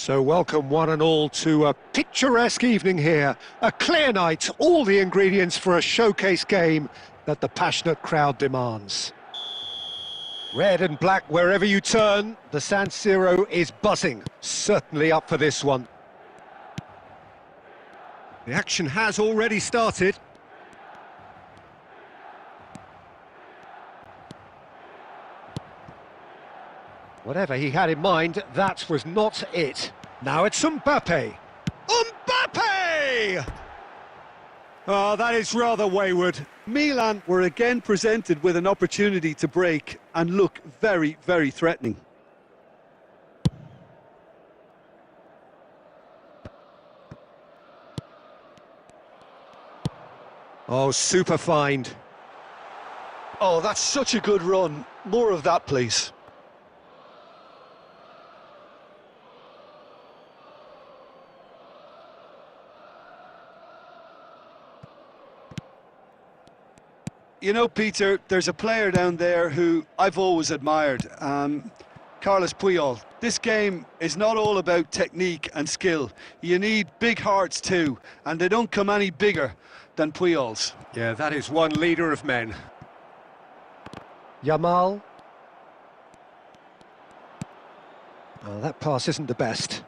So welcome one and all to a picturesque evening here. A clear night, all the ingredients for a showcase game that the passionate crowd demands. Red and black wherever you turn, the San Siro is buzzing. Certainly up for this one. The action has already started. Whatever he had in mind, that was not it. Now it's Mbappe. Mbappe! Oh, that is rather wayward. Milan were again presented with an opportunity to break and look very, very threatening. Oh, super find. Oh, that's such a good run. More of that, please. You know, Peter, there's a player down there who I've always admired, Carlos Puyol. This game is not all about technique and skill. You need big hearts too, and they don't come any bigger than Puyol's. Yeah, that is one leader of men. Yamal. Oh, that pass isn't the best.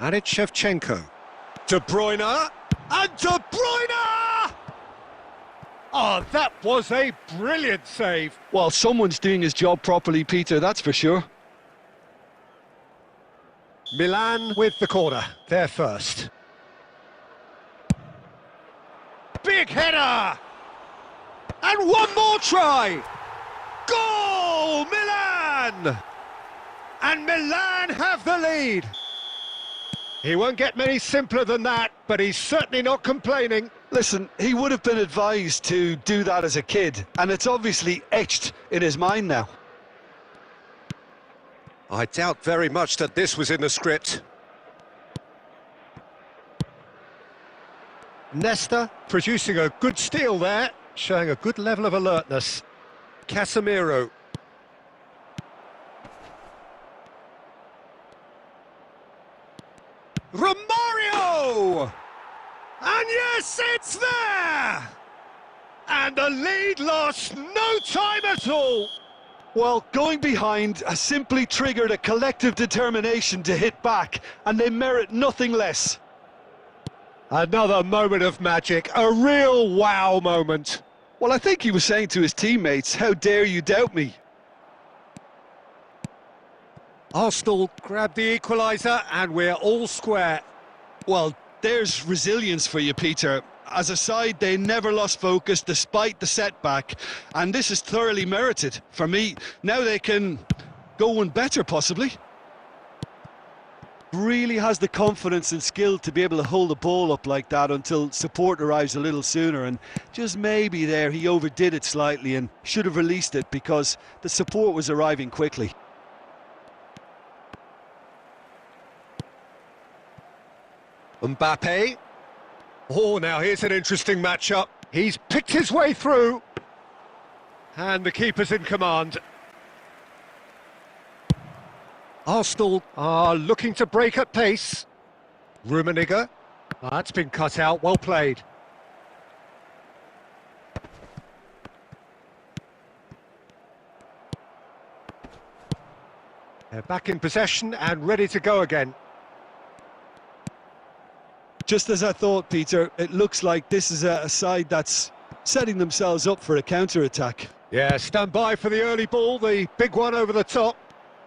And it's Shevchenko. De Bruyne, and De Bruyne! Oh, that was a brilliant save. Well, someone's doing his job properly, Peter, that's for sure. Milan with the corner, they're first. Big header! And one more try! Goal, Milan! And Milan have the lead. He won't get many simpler than that, but he's certainly not complaining. Listen, he would have been advised to do that as a kid, and it's obviously etched in his mind now. I doubt very much that this was in the script. Nesta producing a good steal there, showing a good level of alertness. Casemiro. Romario! And yes, it's there! And the lead lost no time at all. Well, going behind has simply triggered a collective determination to hit back, and they merit nothing less. Another moment of magic, a real wow moment. Well, I think he was saying to his teammates, how dare you doubt me? Arsenal grab the equaliser and we're all square. Well, there's resilience for you, Peter. As a side, they never lost focus despite the setback, and this is thoroughly merited. For me, now they can go one better, possibly. Really has the confidence and skill to be able to hold the ball up like that until support arrives a little sooner, and just maybe there he overdid it slightly and should have released it because the support was arriving quickly. Mbappe. Oh, now here's an interesting matchup. He's picked his way through. And the keeper's in command. Arsenal are looking to break at pace. Rummenigge. That's been cut out, well played. They're back in possession and ready to go again. Just as I thought, Peter, it looks like this is a side that's setting themselves up for a counter-attack. Yeah, stand by for the early ball, the big one over the top.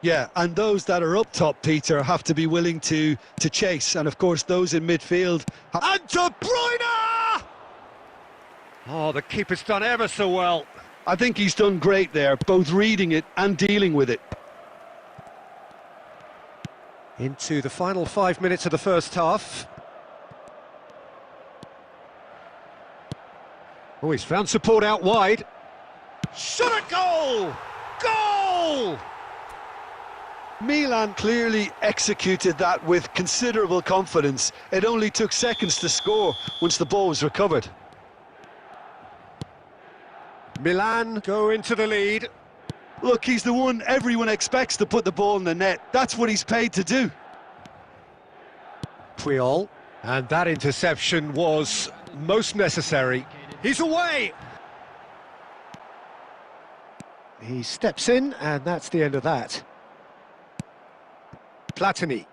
Yeah, and those that are up top, Peter, have to be willing to chase. And, of course, those in midfield... And De Bruyne! Oh, the keeper's done ever so well. I think he's done great there, both reading it and dealing with it. Into the final 5 minutes of the first half. Oh, he's found support out wide. Shot at goal! Goal! Milan clearly executed that with considerable confidence. It only took seconds to score once the ball was recovered. Milan go into the lead. Look, he's the one everyone expects to put the ball in the net. That's what he's paid to do. Puyol. And that interception was most necessary. He's away! He steps in, and that's the end of that. Platini.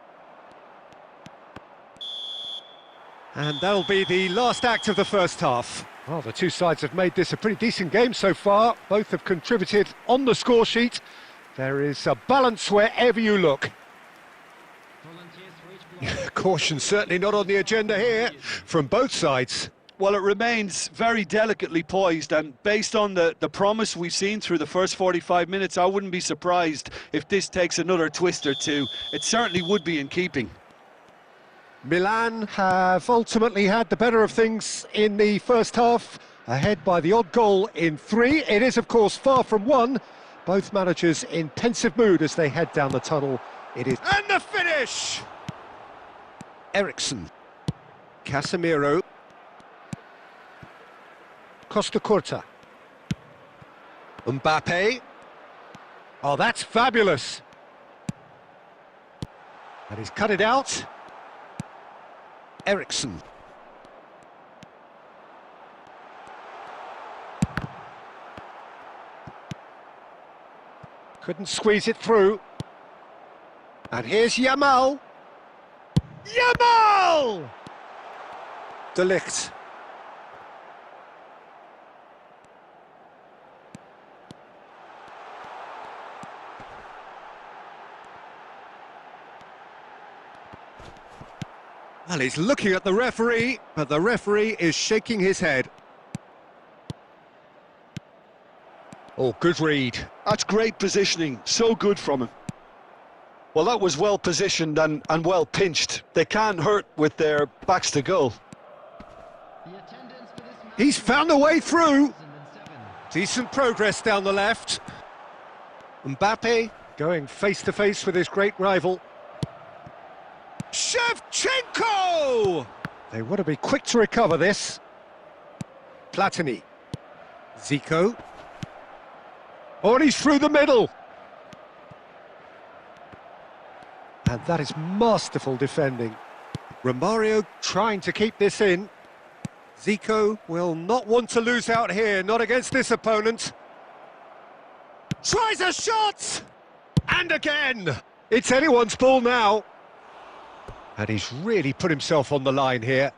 And that'll be the last act of the first half. Well, the two sides have made this a pretty decent game so far. Both have contributed on the score sheet. There is a balance wherever you look. Caution certainly not on the agenda here from both sides. Well, it remains very delicately poised, and based on the promise we've seen through the first 45 minutes, I wouldn't be surprised if this takes another twist or two. It certainly would be in keeping. Milan have ultimately had the better of things in the first half, ahead by the odd goal in 3. It is, of course, far from 1. Both managers in pensive mood as they head down the tunnel. It is... And the finish! Eriksson. Casemiro. Costa Curta. Mbappe. Oh, that's fabulous. And he's cut it out. Eriksson. Couldn't squeeze it through. And here's Yamal. Yamal! De Ligt. Well, he's looking at the referee, but the referee is shaking his head. Oh, good read. That's great positioning, so good from him. Well, that was well positioned and well pinched. They can't hurt with their backs to goal. He's found a way through. Decent progress down the left. Mbappe going face-to-face with his great rival. Shevchenko! They want to be quick to recover this. Platini. Zico. Oh, and he's through the middle. And that is masterful defending. Romario trying to keep this in. Zico will not want to lose out here, not against this opponent. Tries a shot! And again! It's anyone's ball now. And he's really put himself on the line here.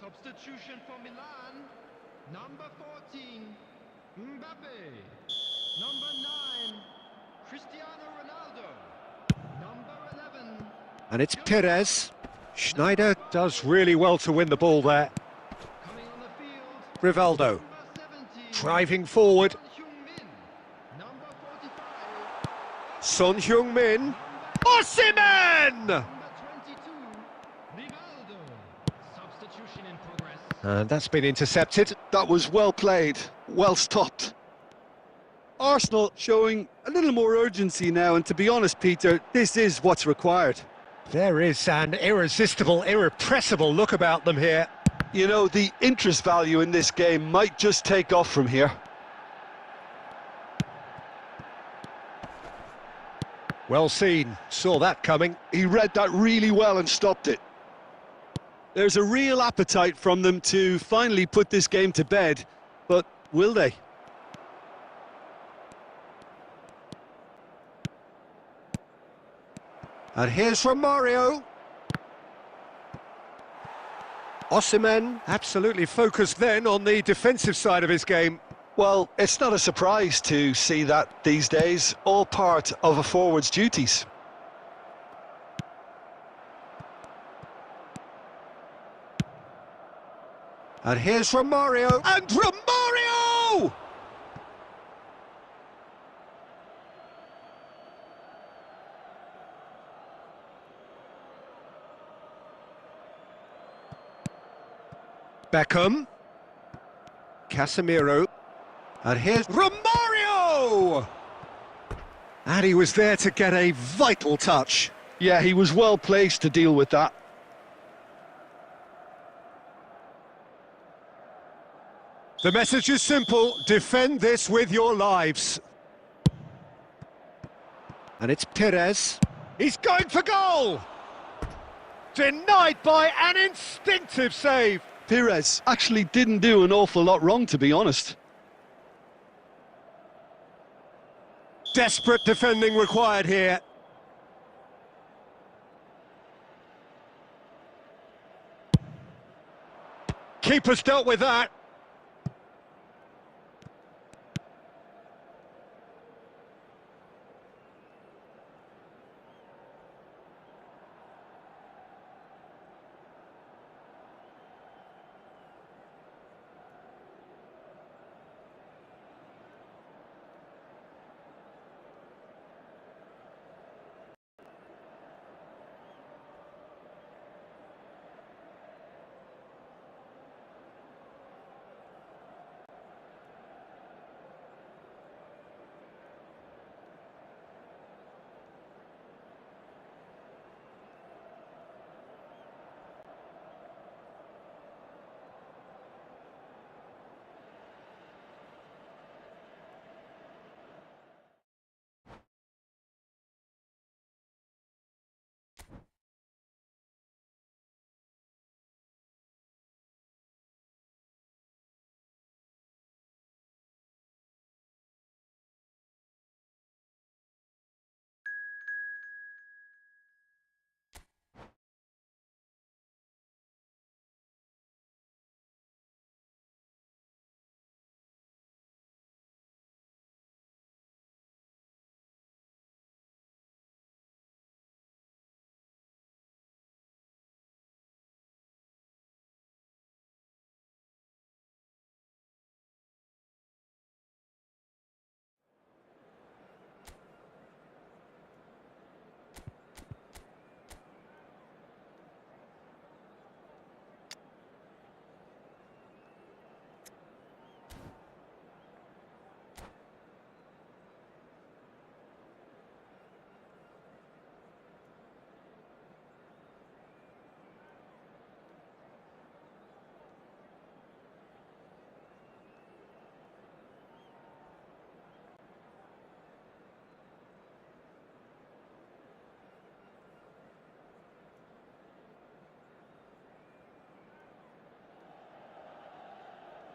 Substitution for Milan, number 14, Mbappe, number 9, Cristiano Ronaldo, number 11. And it's Perez. Schneider does really well to win the ball there. Coming on the field, Rivaldo number 17, driving forward. Number 45, Son Heung-min. Osimhen! number 22, Rivaldo. Substitution in progress. And that's been intercepted. That was well played, well stopped. Arsenal showing a little more urgency now, and to be honest, Peter, this is what's required. There is an irresistible, irrepressible look about them here. You know, the interest value in this game might just take off from here. Well seen, saw that coming. He read that really well and stopped it. There's a real appetite from them to finally put this game to bed, but will they? And here's Romario. Osimhen absolutely focused then on the defensive side of his game. Well, it's not a surprise to see that these days, all part of a forward's duties. And here's Romario. And Romario! Beckham. Casemiro. And here's Romario! And he was there to get a vital touch. Yeah, he was well placed to deal with that. The message is simple: defend this with your lives. And it's Perez. He's going for goal! Denied by an instinctive save. Perez actually didn't do an awful lot wrong, to be honest. Desperate defending required here. Keeper's dealt with that.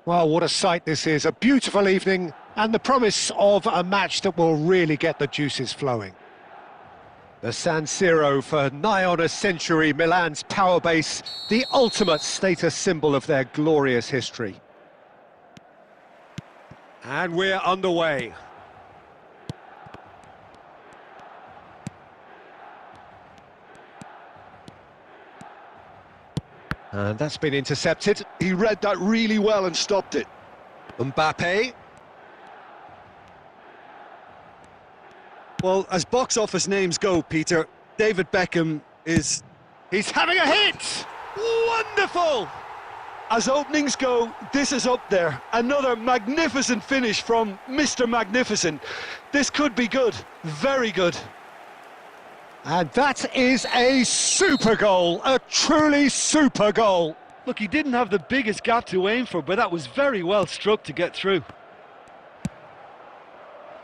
Well, what a sight this is. A beautiful evening and the promise of a match that will really get the juices flowing. The San Siro, for nigh on a century, Milan's power base, the ultimate status symbol of their glorious history. And we're underway. And that's been intercepted. He read that really well and stopped it. Mbappe. Well, as box office names go, Peter, David Beckham is... He's having a hit! Wonderful! As openings go, this is up there. Another magnificent finish from Mr. Magnificent. This could be good, very good. And that is a super goal, a truly super goal. Look, he didn't have the biggest gap to aim for, but that was very well struck to get through.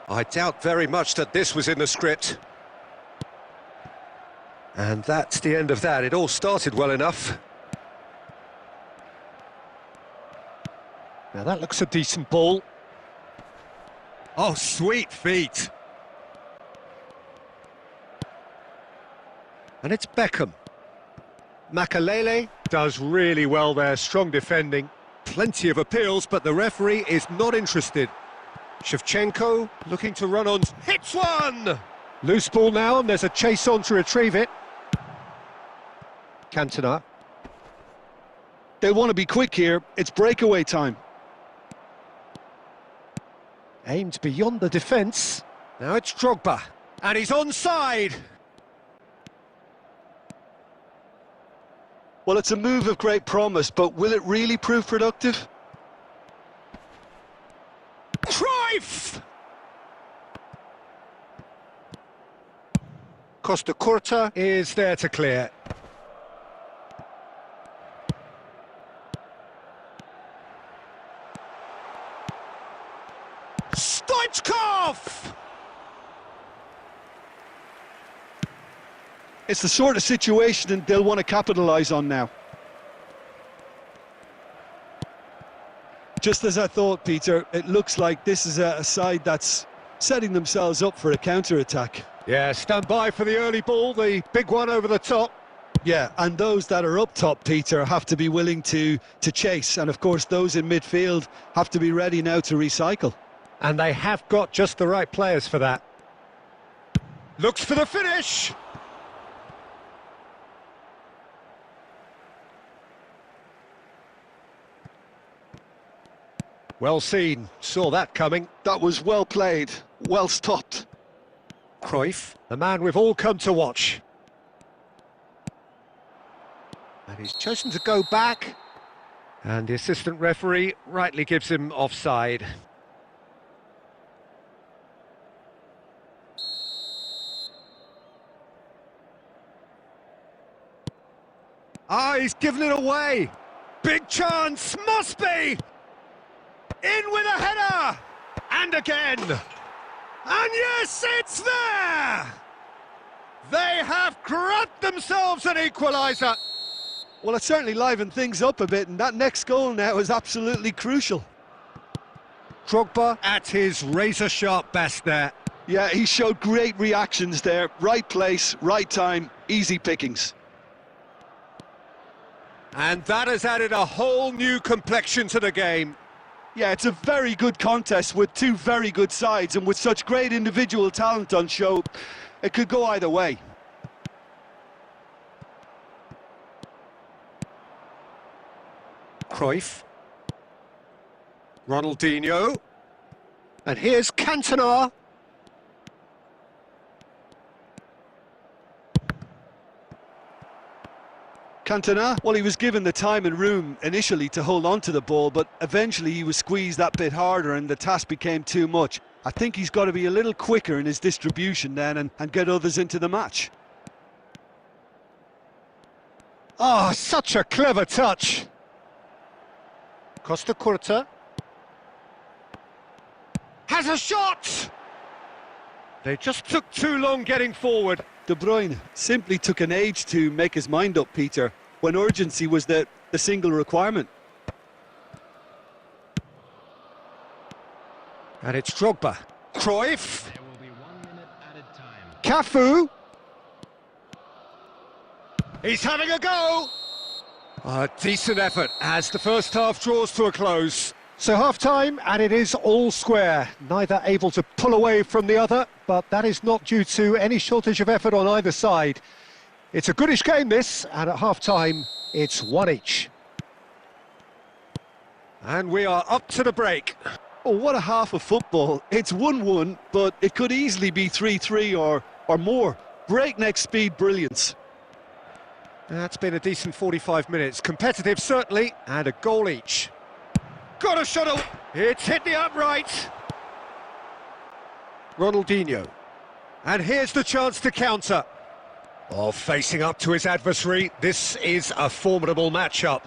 I doubt very much that this was in the script. And that's the end of that. It all started well enough. Now that looks a decent ball. Oh, sweet feet. And it's Beckham. Makalele does really well there, strong defending. Plenty of appeals, but the referee is not interested. Shevchenko looking to run on, hits one! Loose ball now, and there's a chase on to retrieve it. Cantona. They want to be quick here, it's breakaway time. Aimed beyond the defence. Now it's Drogba, and he's onside! Well, it's a move of great promise, but will it really prove productive? Cruyff! Costa Curta is there to clear. Stoichkov! It's the sort of situation they'll want to capitalise on now. Just as I thought, Peter, it looks like this is a side that's setting themselves up for a counter-attack. Yeah, stand by for the early ball, the big one over the top. Yeah, and those that are up top, Peter, have to be willing to chase. And of course, those in midfield have to be ready now to recycle. And they have got just the right players for that. Looks for the finish! Well seen, saw that coming. That was well played, well stopped. Cruyff, the man we've all come to watch. And he's chosen to go back. And the assistant referee rightly gives him offside. Ah, he's given it away. Big chance, must be! In with a header! And again! And yes, it's there! They have grabbed themselves an equaliser. Well, it certainly livened things up a bit, and that next goal now is absolutely crucial. Drogba at his razor-sharp best there. Yeah, he showed great reactions there. Right place, right time, easy pickings. And that has added a whole new complexion to the game. Yeah, it's a very good contest with two very good sides, and with such great individual talent on show, it could go either way. Cruyff. Ronaldinho. And here's Cantona. Cantona, well, he was given the time and room initially to hold on to the ball, but eventually he was squeezed that bit harder and the task became too much. I think he's got to be a little quicker in his distribution then and get others into the match. Oh, such a clever touch. Costa Curta. Has a shot! They just took too long getting forward. De Bruyne simply took an age to make his mind up, Peter, when urgency was the single requirement. And it's Drogba. Cruyff. There will be 1 minute added time. Cafu. He's having a go. A decent effort as the first half draws to a close. So half-time, and it is all square. Neither able to pull away from the other, but that is not due to any shortage of effort on either side. It's a goodish game, this, and at half-time, it's one each. And we are up to the break. Oh, what a half of football. It's 1-1, but it could easily be 3-3 or more. Breakneck speed brilliance. That's been a decent 45 minutes. Competitive, certainly, and a goal each. Got a shot. It's hit the upright. Ronaldinho. And here's the chance to counter. Oh, facing up to his adversary. This is a formidable matchup.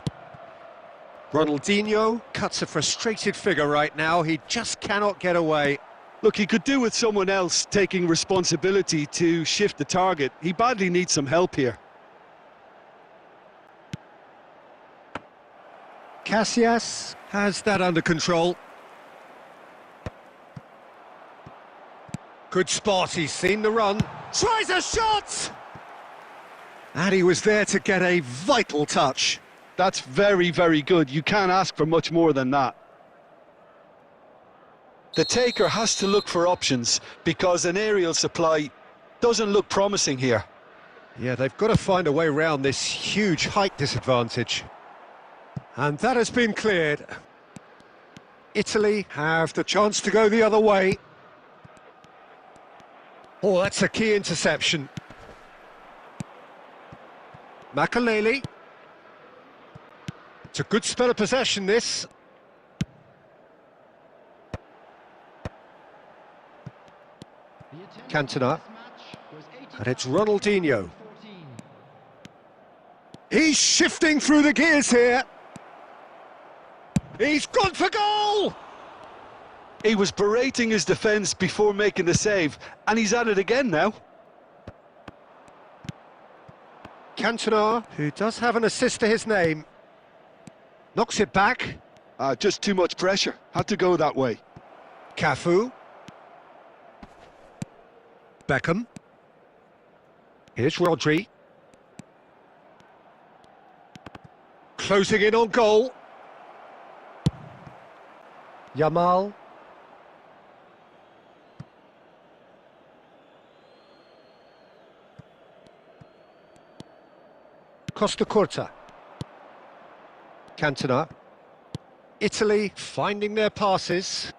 Ronaldinho cuts a frustrated figure right now. He just cannot get away. Look, he could do with someone else taking responsibility to shift the target. He badly needs some help here. Casillas has that under control. Good spot, he's seen the run. Tries a shot! And he was there to get a vital touch. That's very, very good. You can't ask for much more than that. The taker has to look for options because an aerial supply doesn't look promising here. Yeah, they've got to find a way around this huge height disadvantage. And that has been cleared. Italy have the chance to go the other way. Oh, that's a key interception. Makaleli. It's a good spell of possession, this. Cantona. And it's Ronaldinho. He's shifting through the gears here. He's gone for goal! He was berating his defence before making the save, and he's at it again now. Cantona, who does have an assist to his name, knocks it back. Just too much pressure. Had to go that way. Cafu. Beckham. Here's Rodri. Closing in on goal. Yamal. Costa Curta. Cantona. Italy finding their passes.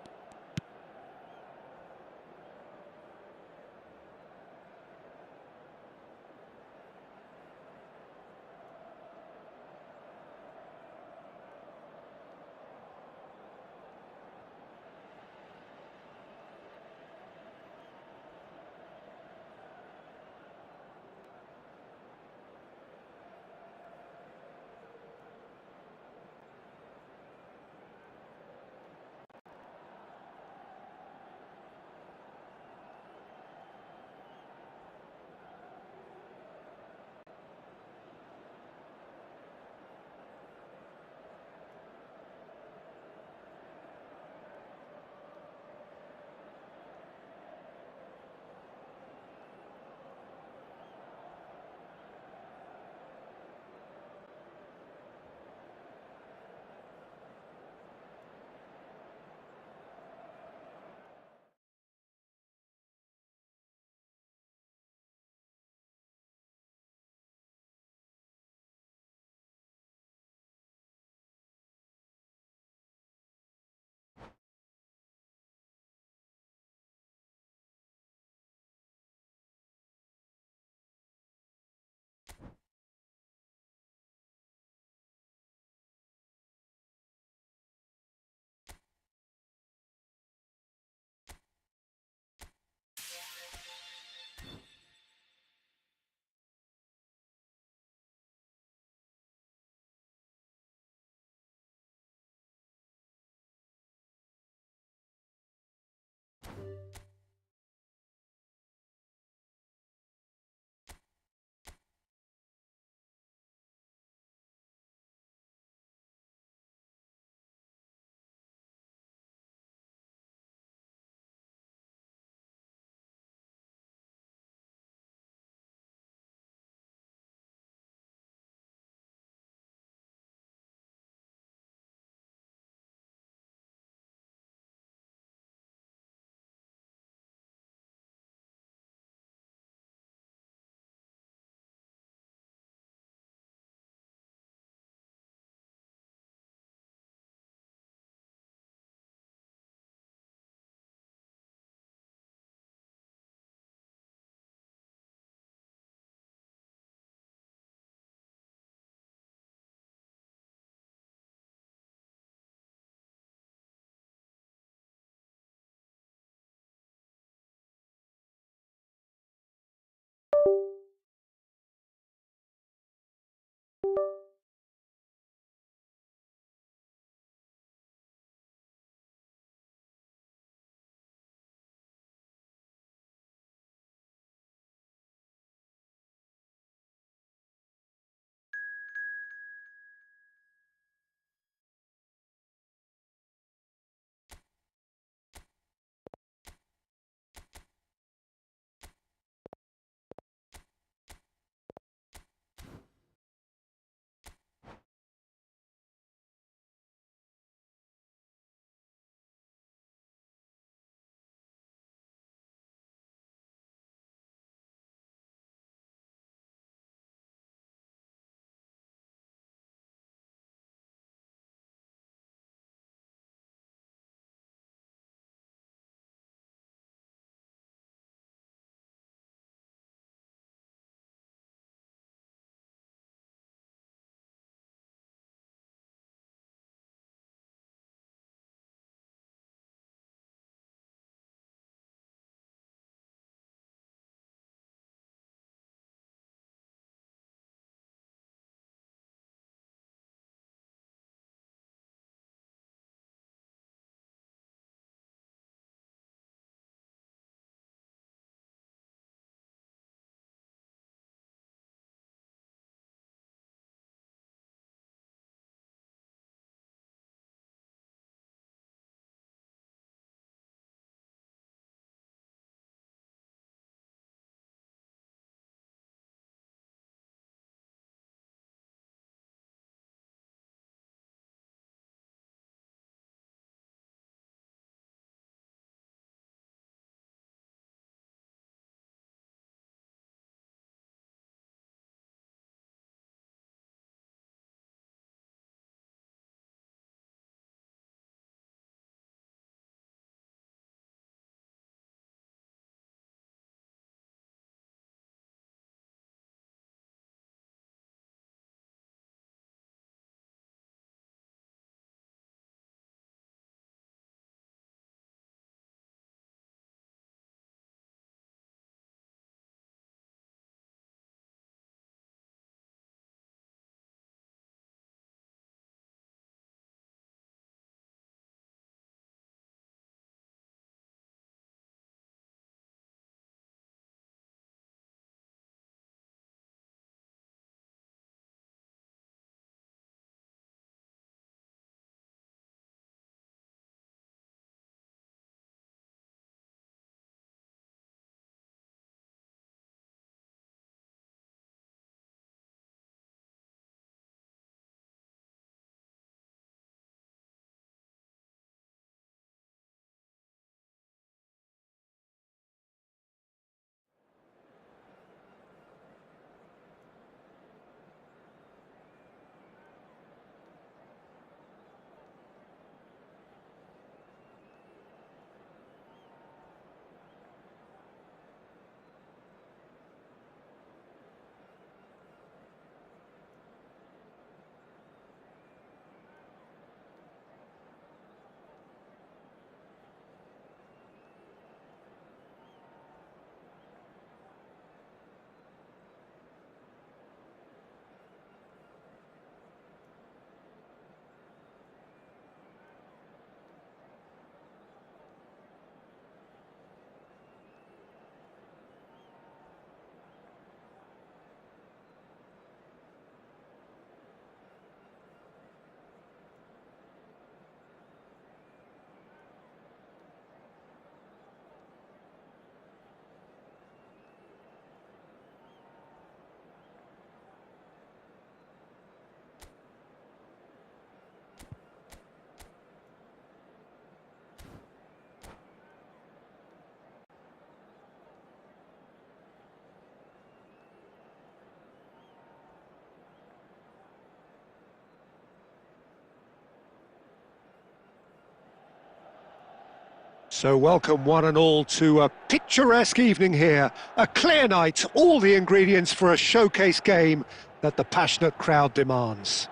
So welcome one and all to a picturesque evening here. A clear night, all the ingredients for a showcase game that the passionate crowd demands.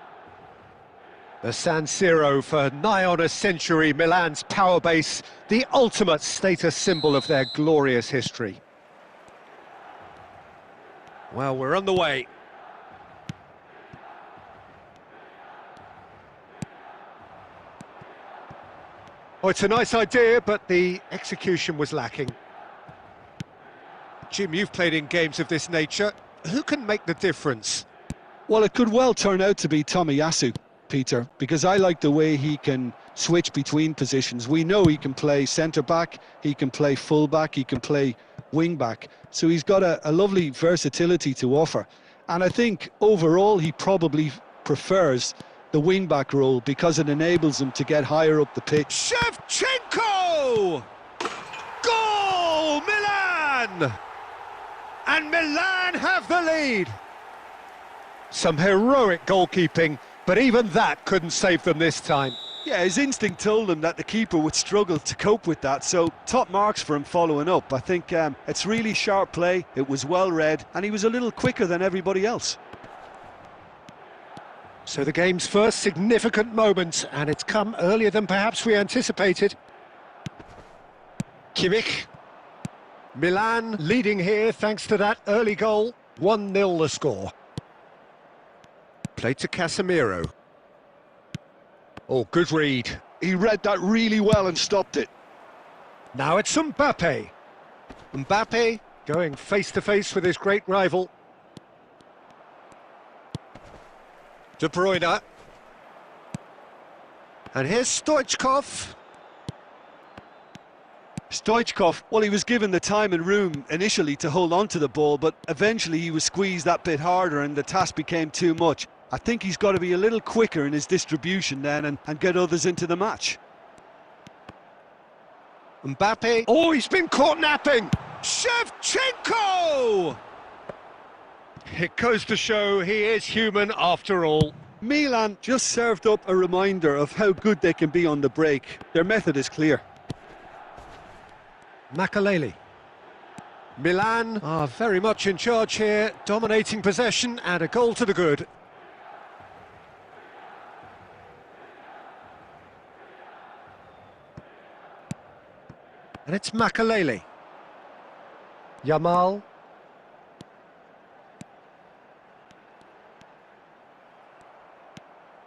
The San Siro for nigh on a century, Milan's power base, the ultimate status symbol of their glorious history. Well, we're on the way. Oh, it's a nice idea, but the execution was lacking. Jim, you've played in games of this nature. Who can make the difference? Well, it could well turn out to be Tomiyasu, Peter, because I like the way he can switch between positions. We know he can play centre-back, he can play full-back, he can play wing-back. So he's got a lovely versatility to offer. And I think overall he probably prefers the wing-back role because it enables him to get higher up the pitch. Shevchenko! Goal! Milan! And Milan have the lead. Some heroic goalkeeping, but even that couldn't save them this time. Yeah, his instinct told him that the keeper would struggle to cope with that, so top marks for him following up. I think it's really sharp play, it was well read, and he was a little quicker than everybody else. So the game's first significant moment, and it's come earlier than perhaps we anticipated. Kimmich. Milan leading here thanks to that early goal. 1-0 the score. Played to Casemiro. Oh, good read. He read that really well and stopped it. Now it's Mbappe. Mbappe going face-to-face with his great rival. De Bruyne. And here's Stoichkov. Stoichkov, well, he was given the time and room initially to hold on to the ball, but eventually he was squeezed that bit harder and the task became too much. I think he's got to be a little quicker in his distribution then and get others into the match. Mbappe. Oh, he's been caught napping. Shevchenko! It goes to show he is human after all. Milan just served up a reminder of how good they can be on the break. Their method is clear. Makaleli. Milan are very much in charge here, dominating possession and a goal to the good. And it's Makaleli. Yamal.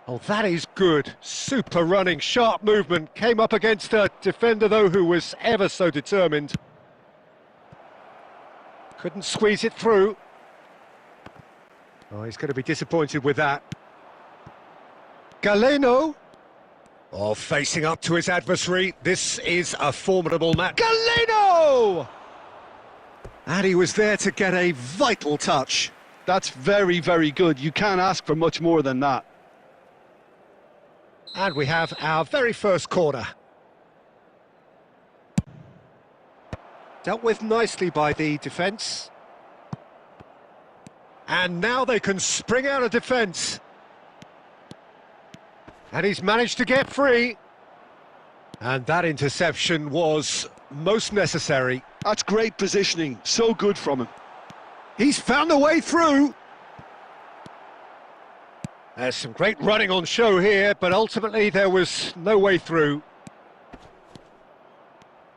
Oh, that is good. Super running, sharp movement. Came up against a defender, though, who was ever so determined. Couldn't squeeze it through. Oh, he's going to be disappointed with that. Galeno. Oh, facing up to his adversary. This is a formidable match. Galeno! And he was there to get a vital touch. That's very, very good. You can't ask for much more than that. And we have our very first corner. Dealt with nicely by the defence. And now they can spring out of defence. And he's managed to get free. And that interception was most necessary. That's great positioning, so good from him. He's found a way through. There's some great running on show here, but ultimately there was no way through.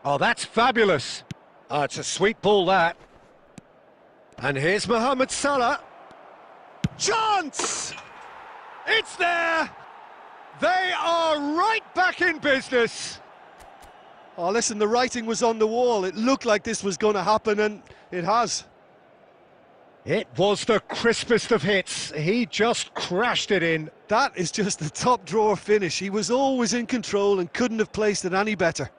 Oh, that's fabulous. Oh, it's a sweet ball, that. And here's Mohamed Salah. Chance! It's there! They are right back in business. Oh, listen, the writing was on the wall. It looked like this was going to happen, and it has. It was the crispest of hits. He just crashed it in. That is just a top-drawer finish. He was always in control and couldn't have placed it any better.